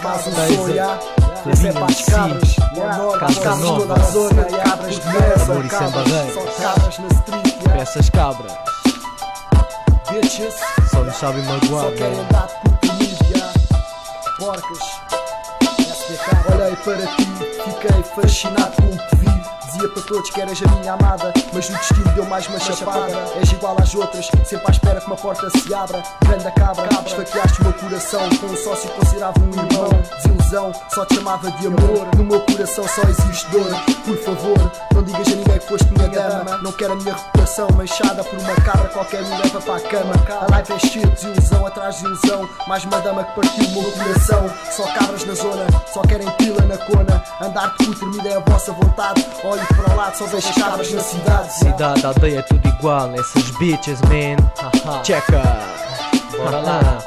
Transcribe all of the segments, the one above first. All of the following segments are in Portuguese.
Mais um som, esse é para as cabras, Casa Nova, toda a zona, cabras de mesa, Amor e sem barreiras. só cabras na street, Peças cabras, bitches, só nos sabem magoar, só querem dar de puta mídia, porcas, SDK. Olhei para ti, fiquei fascinado com o que vi. Dizia para todos que eras a minha amada, mas o destino deu mais uma chapada. És igual às outras, sempre à espera que uma porta se abra. Grande cabra, esfaqueaste o meu coração com um sócio que considerava um irmão. Desilusão, só te chamava de amor. No meu coração só existe dor. Por favor, não digas a ninguém que foste minha dama. Não quero a minha reputação manchada por uma cabra qualquer me leva para a cama. A life é cheia de desilusão atrás de ilusão. Mais uma dama que partiu o meu coração. Só cabras na zona, só querem pila na cona. Andar de puto termina é a vossa vontade. Olho para o lado, só vejo cabras na cidade. Cidade, aldeia, tudo igual, essas bitches, man. Checa, bora lá.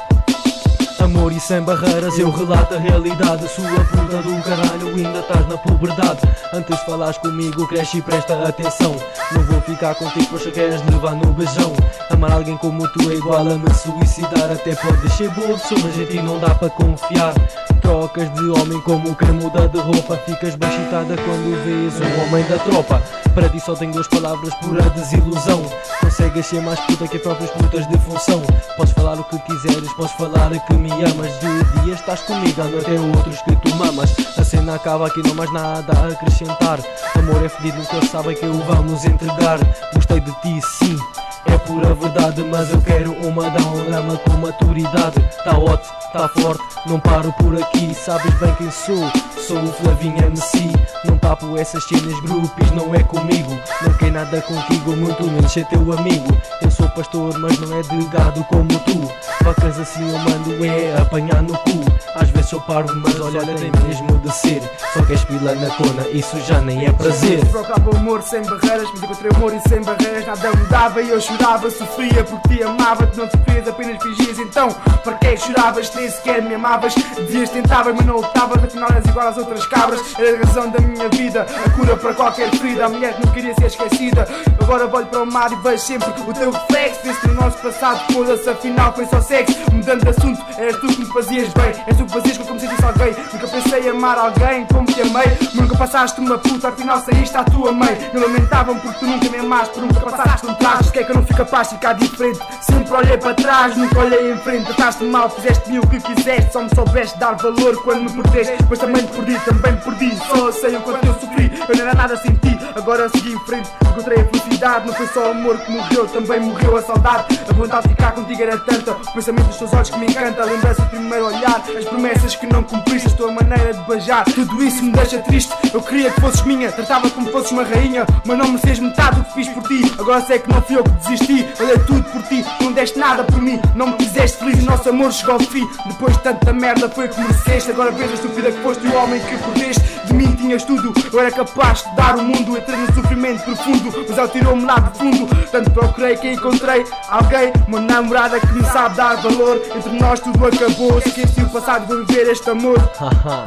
Amor e sem barreiras, eu relato a realidade. Sua puta do caralho, ainda estás na puberdade. Antes de falares comigo, cresce e presta atenção. Não vou ficar contigo, pois só queres levar no beijão. Amar alguém como tu é igual a me suicidar. Até podes ser boa pessoa, mas em ti não dá para confiar. Trocas de homem como quem muda de roupa. Ficas bem excitada quando vês um homem da tropa. Para ti só tenho duas palavras, pura desilusão. Consegues ser mais puta que as próprias putas de função. Podes falar o que quiseres, podes falar que me amas. De dia estás comigo, à noite é outros que tu mamas. A cena acaba aqui, não mais nada a acrescentar. Amor é fedido, nunca sabem que o vamos entregar. Gostei de ti, sim, é pura verdade, mas eu quero uma dama com maturidade. Tá hot, tá forte, não paro por aqui. Sabes bem quem sou o Flavinho MC. Não papo essas cenas grupos, não é comigo. Não quer nada contigo, muito menos ser teu amigo. Eu sou pastor, mas não é de gado como tu. Facas assim eu mando é apanhar no cu. Às vezes sou parvo, mas olha, tem mesmo de ser. Só queres pila na cona, isso já nem é prazer. Procurava amor sem barreiras, mas encontrei amor e sem barreiras. Nada mudava e eu chorava, sofria porque te amava. Tu não sofrias, apenas fingias. Então, para que é que choravas? Nem sequer me amavas. Dias tentavas, mas não lutavas. Afinal eras igual às outras cabras. Era a razão da minha vida, a cura para qualquer ferida. A mulher que não queria ser esquecida. Agora olho para o mar e vejo sempre o teu reflexo. Penso que no nosso passado, foda-se, afinal foi só sexo. Mudando de assunto, eras tu que me fazias bem. És tu que fazias com como se sentisse alguém. Nunca pensei em amar alguém como te amei. Nunca passaste uma puta, afinal saíste à tua mãe. Não lamentavam porque tu nunca me amaste, porque nunca passaste um traje. Porque é que eu não fui capaz de ficar diferente? Sempre olhei para trás, nunca olhei em frente. Trataste-me mal, fizeste-me o que quiseste. Só me soubeste dar valor quando me perdeste. Mas também te perdi, só sei o quanto eu sofri. Eu não era nada sem ti, agora segui em frente. Encontrei a felicidade, não foi só o amor que morreu, também morreu a saudade. A vontade de ficar contigo era tanta, o pensamento dos teus olhos que me encanta. A lembrança do primeiro olhar, as promessas que não cumpriste, a tua maneira de beijar. Tudo isso me deixa triste, eu queria que fosses minha. Tratava como fosses uma rainha, mas não merecias metade do que fiz por ti. Agora sei que não fui eu que desisti, eu dei tudo por ti. Não deste nada por mim, não me fizeste feliz. O nosso amor chegou ao fim, depois de tanta merda foi que mereceste. Agora vês a estúpida que foste o homem que perdeste. De mim tinhas tudo, eu era capaz de dar o mundo. Entrei no sofrimento profundo, mas ela tirou-me lá do fundo. Tanto procurei que encontrei alguém, uma namorada que me sabe dar valor. Entre nós tudo acabou, esqueci o passado, vou viver este amor.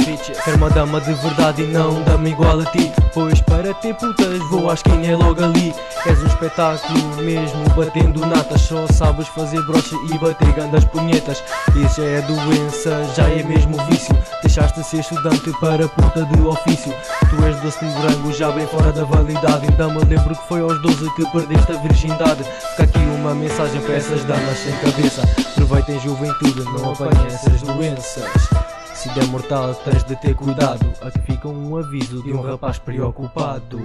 Bitches, quero uma dama de verdade e não dama igual a ti. Pois para ter putas vou à esquina é logo ali. És um espetáculo mesmo, batendo natas. Só sabes fazer brocha e bater grandes punhetas. Isso já é doença, já é mesmo vício. Deixaste de ser estudante para puta de ofício. Tu és doce de morango, já bem fora da validade. Ainda me lembro que foi aos 12 que perdeste a virgindade. Fica aqui uma mensagem para essas damas sem cabeça. Aproveitem juventude, não apanhem essas doenças. Se der mortal tens de ter cuidado. Aqui fica um aviso de um rapaz preocupado.